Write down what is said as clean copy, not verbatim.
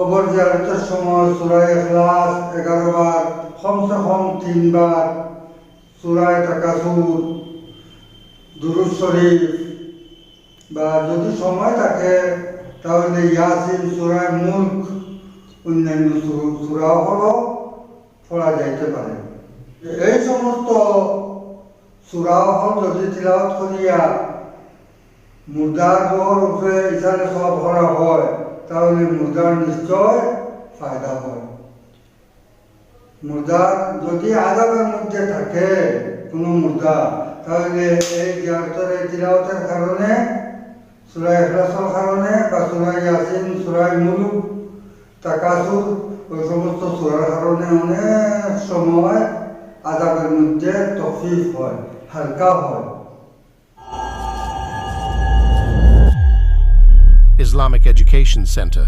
কবর জিয়ারতের সময় সূরা ইখলাস 11 বার, কমসে কম 3 বার, সূরা তাকাসুর, দুরূদ শরীফ, বা যদি সময় থাকে তাহলে ইয়াসিন, সূরা মুলক, অন্যান্য সূরাও পড়া যাইতে পারে। এই সমস্ত সূরাও যদি তিলাওয়াত করিয়া মুর্দার উপরে ইসারে সওয়াব করা হয় তাহলে মুর্দার নিশ্চয় ফায়দা হয়। মুর্দার যদি আযাবের মধ্যে থাকে কোনো মুর্দা, তাহলে এই জিয়ারতের তিলাওয়াতের কারণে, সূরা ইখলাসের কারণে বা সূরা ইয়াসিন, সূরা মুলক, তাকাসুর, ওই সমস্ত সূরার কারণে অনেক সময় আযাবের মধ্যে তখফিফ হয়, হালকা হয়। Islamic Education Center.